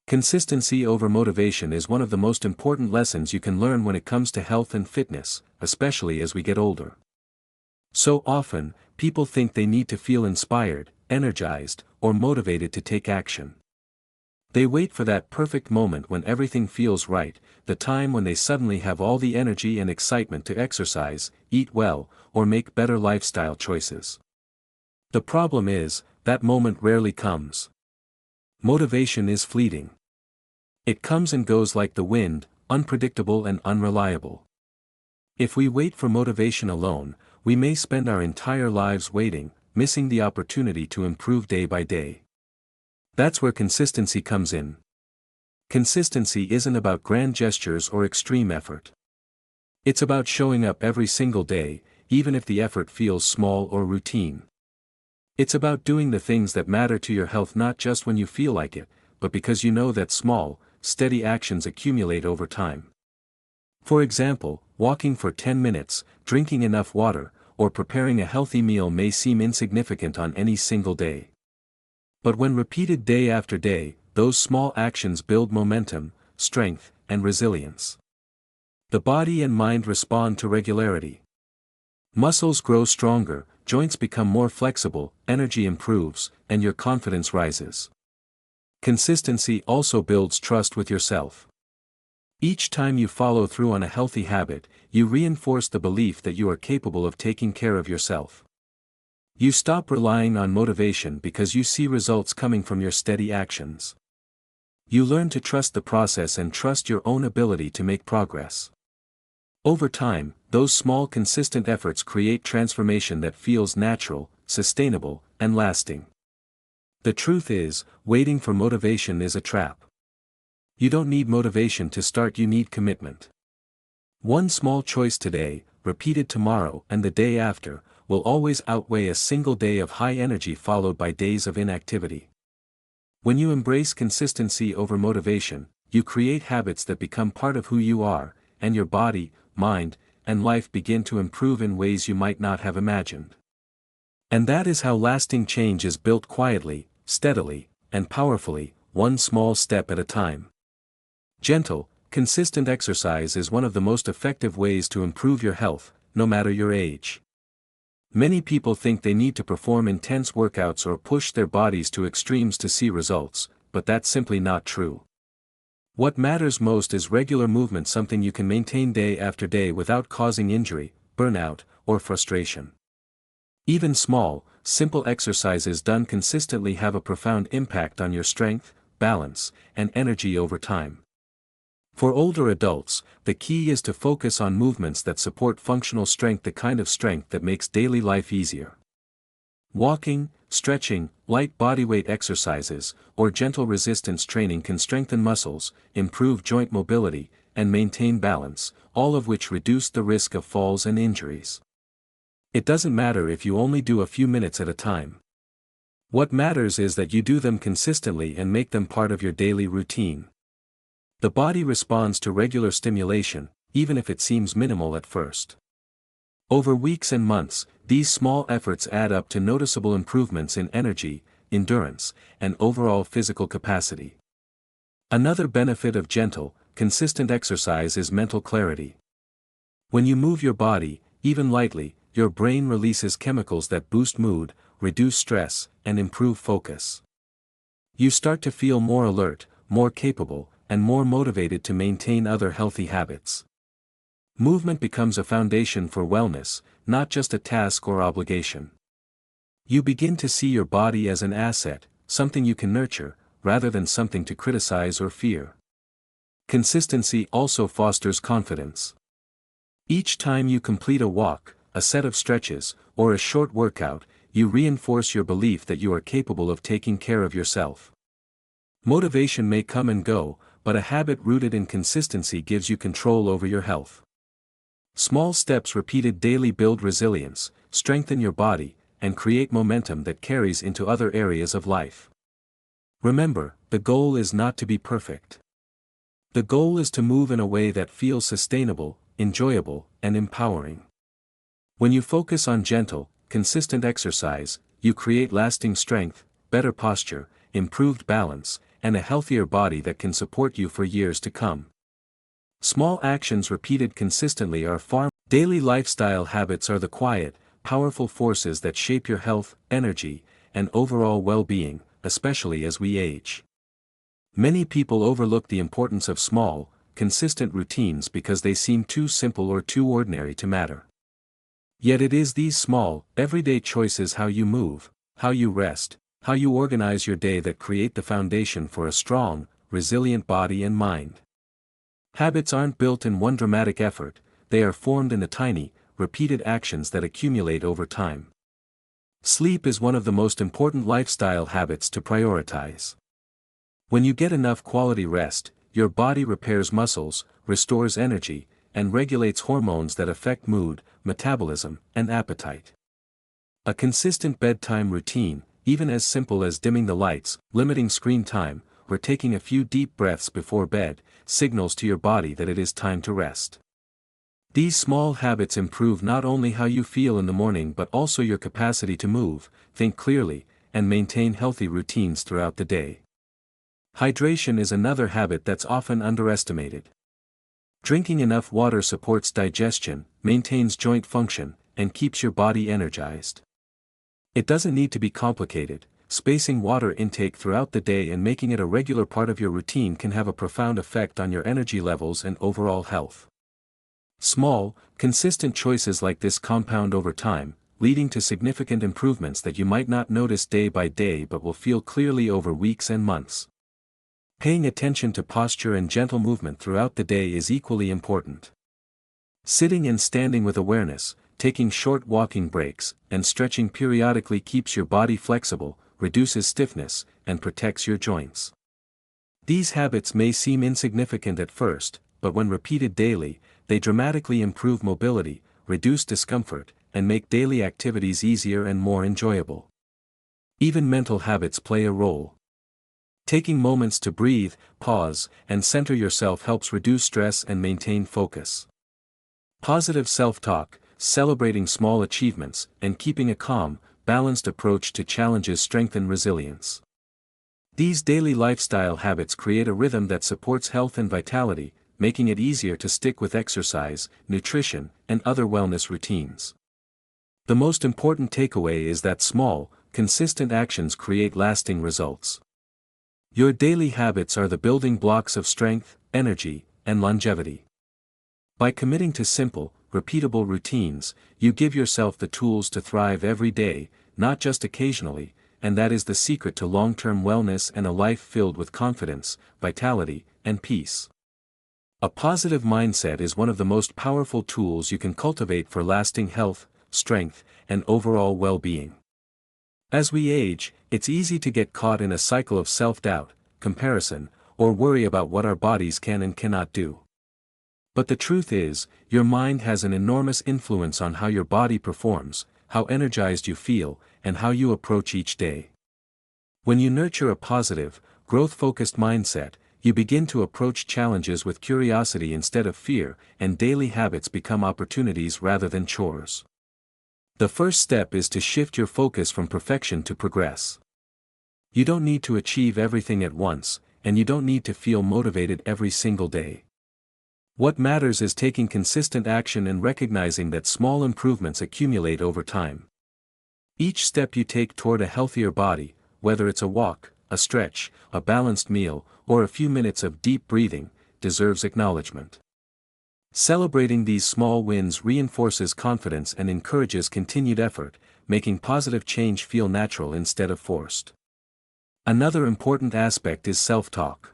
Consistency over motivation is one of the most important lessons you can learn when it comes to health and fitness, especially as we get older. So often, people think they need to feel inspired, energized, or motivated to take action. They wait for that perfect moment when everything feels right, the time when they suddenly have all the energy and excitement to exercise, eat well, or make better lifestyle choices. The problem is, that moment rarely comes. Motivation is fleeting. It comes and goes like the wind, unpredictable and unreliable. If we wait for motivation alone, we may spend our entire lives waiting, missing the opportunity to improve day by day. That's where consistency comes in. Consistency isn't about grand gestures or extreme effort. It's about showing up every single day, even if the effort feels small or routine. It's about doing the things that matter to your health not just when you feel like it, but because you know that small, steady actions accumulate over time. For example, walking for 10 minutes, drinking enough water, or preparing a healthy meal may seem insignificant on any single day. But when repeated day after day, those small actions build momentum, strength, and resilience. The body and mind respond to regularity. Muscles grow stronger, joints become more flexible, energy improves, and your confidence rises. Consistency also builds trust with yourself. Each time you follow through on a healthy habit, you reinforce the belief that you are capable of taking care of yourself. You stop relying on motivation because you see results coming from your steady actions. You learn to trust the process and trust your own ability to make progress. Over time, those small consistent efforts create transformation that feels natural, sustainable, and lasting. The truth is, waiting for motivation is a trap. You don't need motivation to start, you need commitment. One small choice today, repeated tomorrow and the day after, will always outweigh a single day of high energy followed by days of inactivity. When you embrace consistency over motivation, you create habits that become part of who you are, and your body, mind, and life begin to improve in ways you might not have imagined. And that is how lasting change is built quietly, steadily, and powerfully, one small step at a time. Gentle, consistent exercise is one of the most effective ways to improve your health, no matter your age. Many people think they need to perform intense workouts or push their bodies to extremes to see results, but that's simply not true. What matters most is regular movement, something you can maintain day after day without causing injury, burnout, or frustration. Even small, simple exercises done consistently have a profound impact on your strength, balance, and energy over time. For older adults, the key is to focus on movements that support functional strength, the kind of strength that makes daily life easier. Walking, stretching, light bodyweight exercises, or gentle resistance training can strengthen muscles, improve joint mobility, and maintain balance, all of which reduce the risk of falls and injuries. It doesn't matter if you only do a few minutes at a time. What matters is that you do them consistently and make them part of your daily routine. The body responds to regular stimulation, even if it seems minimal at first. Over weeks and months, these small efforts add up to noticeable improvements in energy, endurance, and overall physical capacity. Another benefit of gentle, consistent exercise is mental clarity. When you move your body, even lightly, your brain releases chemicals that boost mood, reduce stress, and improve focus. You start to feel more alert, more capable, and more motivated to maintain other healthy habits. Movement becomes a foundation for wellness, not just a task or obligation. You begin to see your body as an asset, something you can nurture, rather than something to criticize or fear. Consistency also fosters confidence. Each time you complete a walk, a set of stretches, or a short workout, you reinforce your belief that you are capable of taking care of yourself. Motivation may come and go, but a habit rooted in consistency gives you control over your health. Small steps repeated daily build resilience, strengthen your body, and create momentum that carries into other areas of life. Remember, the goal is not to be perfect. The goal is to move in a way that feels sustainable, enjoyable, and empowering. When you focus on gentle, consistent exercise, you create lasting strength, better posture, improved balance, and a healthier body that can support you for years to come. Small actions repeated consistently are far. Daily lifestyle habits are the quiet, powerful forces that shape your health, energy, and overall well-being, especially as we age. Many people overlook the importance of small, consistent routines because they seem too simple or too ordinary to matter. Yet it is these small, everyday choices, how you move, how you rest, how you organize your day, that create the foundation for a strong, resilient body and mind. Habits aren't built in one dramatic effort, they are formed in the tiny, repeated actions that accumulate over time. Sleep is one of the most important lifestyle habits to prioritize. When you get enough quality rest, your body repairs muscles, restores energy, and regulates hormones that affect mood, metabolism, and appetite. A consistent bedtime routine, even as simple as dimming the lights, limiting screen time, or taking a few deep breaths before bed, signals to your body that it is time to rest. These small habits improve not only how you feel in the morning but also your capacity to move, think clearly, and maintain healthy routines throughout the day. Hydration is another habit that's often underestimated. Drinking enough water supports digestion, maintains joint function, and keeps your body energized. It doesn't need to be complicated. Spacing water intake throughout the day and making it a regular part of your routine can have a profound effect on your energy levels and overall health. Small, consistent choices like this compound over time, leading to significant improvements that you might not notice day by day but will feel clearly over weeks and months. Paying attention to posture and gentle movement throughout the day is equally important. Sitting and standing with awareness, taking short walking breaks, and stretching periodically keeps your body flexible, reduces stiffness, and protects your joints. These habits may seem insignificant at first, but when repeated daily, they dramatically improve mobility, reduce discomfort, and make daily activities easier and more enjoyable. Even mental habits play a role. Taking moments to breathe, pause, and center yourself helps reduce stress and maintain focus. Positive self-talk, celebrating small achievements, and keeping a calm, balanced approach to challenges strengthen resilience. These daily lifestyle habits create a rhythm that supports health and vitality, making it easier to stick with exercise, nutrition, and other wellness routines. The most important takeaway is that small, consistent actions create lasting results. Your daily habits are the building blocks of strength, energy, and longevity. By committing to simple, repeatable routines, you give yourself the tools to thrive every day, not just occasionally, and that is the secret to long-term wellness and a life filled with confidence, vitality, and peace. A positive mindset is one of the most powerful tools you can cultivate for lasting health, strength, and overall well-being. As we age, it's easy to get caught in a cycle of self-doubt, comparison, or worry about what our bodies can and cannot do. But the truth is, your mind has an enormous influence on how your body performs, how energized you feel, and how you approach each day. When you nurture a positive, growth-focused mindset, you begin to approach challenges with curiosity instead of fear, and daily habits become opportunities rather than chores. The first step is to shift your focus from perfection to progress. You don't need to achieve everything at once, and you don't need to feel motivated every single day. What matters is taking consistent action and recognizing that small improvements accumulate over time. Each step you take toward a healthier body, whether it's a walk, a stretch, a balanced meal, or a few minutes of deep breathing, deserves acknowledgement. Celebrating these small wins reinforces confidence and encourages continued effort, making positive change feel natural instead of forced. Another important aspect is self-talk.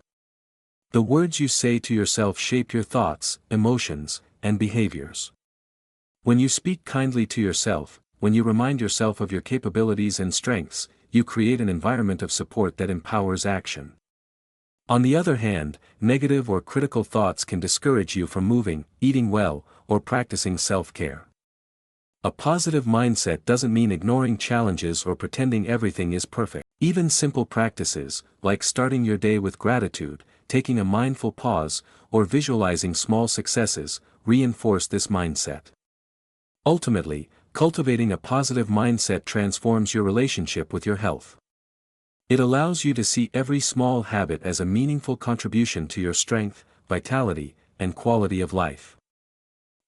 The words you say to yourself shape your thoughts, emotions, and behaviors. When you speak kindly to yourself, when you remind yourself of your capabilities and strengths, you create an environment of support that empowers action. On the other hand, negative or critical thoughts can discourage you from moving, eating well, or practicing self-care. A positive mindset doesn't mean ignoring challenges or pretending everything is perfect. Even simple practices, like starting your day with gratitude, taking a mindful pause, or visualizing small successes, reinforce this mindset. Ultimately, cultivating a positive mindset transforms your relationship with your health. It allows you to see every small habit as a meaningful contribution to your strength, vitality, and quality of life.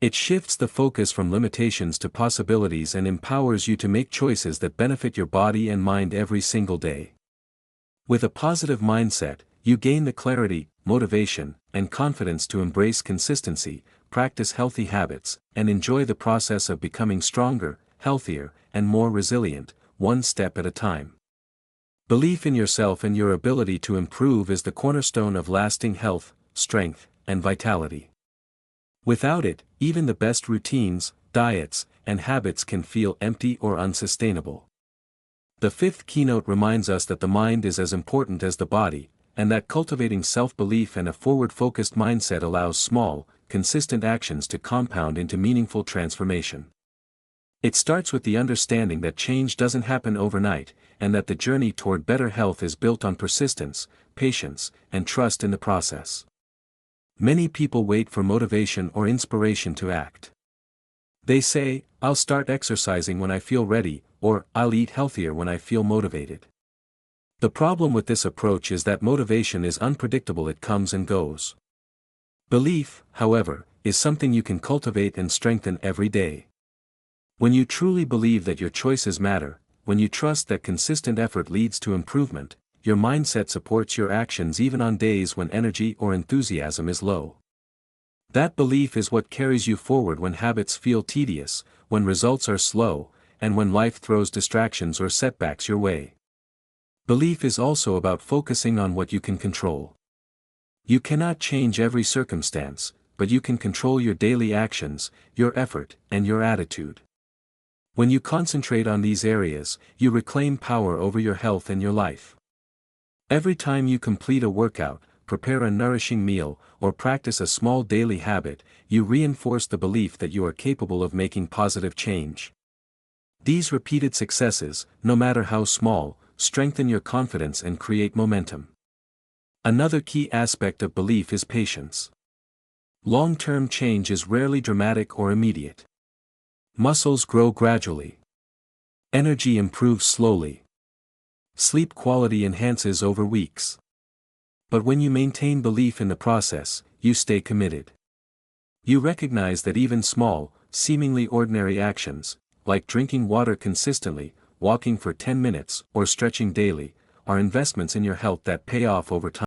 It shifts the focus from limitations to possibilities and empowers you to make choices that benefit your body and mind every single day. With a positive mindset, you gain the clarity, motivation, and confidence to embrace consistency, practice healthy habits, and enjoy the process of becoming stronger, healthier, and more resilient, one step at a time. Belief in yourself and your ability to improve is the cornerstone of lasting health, strength, and vitality. Without it, even the best routines, diets, and habits can feel empty or unsustainable. The fifth keynote reminds us that the mind is as important as the body, and that cultivating self-belief and a forward-focused mindset allows small, consistent actions to compound into meaningful transformation. It starts with the understanding that change doesn't happen overnight, and that the journey toward better health is built on persistence, patience, and trust in the process. Many people wait for motivation or inspiration to act. They say, "I'll start exercising when I feel ready," or "I'll eat healthier when I feel motivated." The problem with this approach is that motivation is unpredictable, it comes and goes. Belief, however, is something you can cultivate and strengthen every day. When you truly believe that your choices matter, when you trust that consistent effort leads to improvement, your mindset supports your actions even on days when energy or enthusiasm is low. That belief is what carries you forward when habits feel tedious, when results are slow, and when life throws distractions or setbacks your way. Belief is also about focusing on what you can control. You cannot change every circumstance, but you can control your daily actions, your effort, and your attitude. When you concentrate on these areas, you reclaim power over your health and your life. Every time you complete a workout, prepare a nourishing meal, or practice a small daily habit, you reinforce the belief that you are capable of making positive change. These repeated successes, no matter how small, strengthen your confidence and create momentum. Another key aspect of belief is patience. Long-term change is rarely dramatic or immediate. Muscles grow gradually. Energy improves slowly. Sleep quality enhances over weeks. But when you maintain belief in the process, you stay committed. You recognize that even small, seemingly ordinary actions, like drinking water consistently, walking for 10 minutes, or stretching daily, are investments in your health that pay off over time.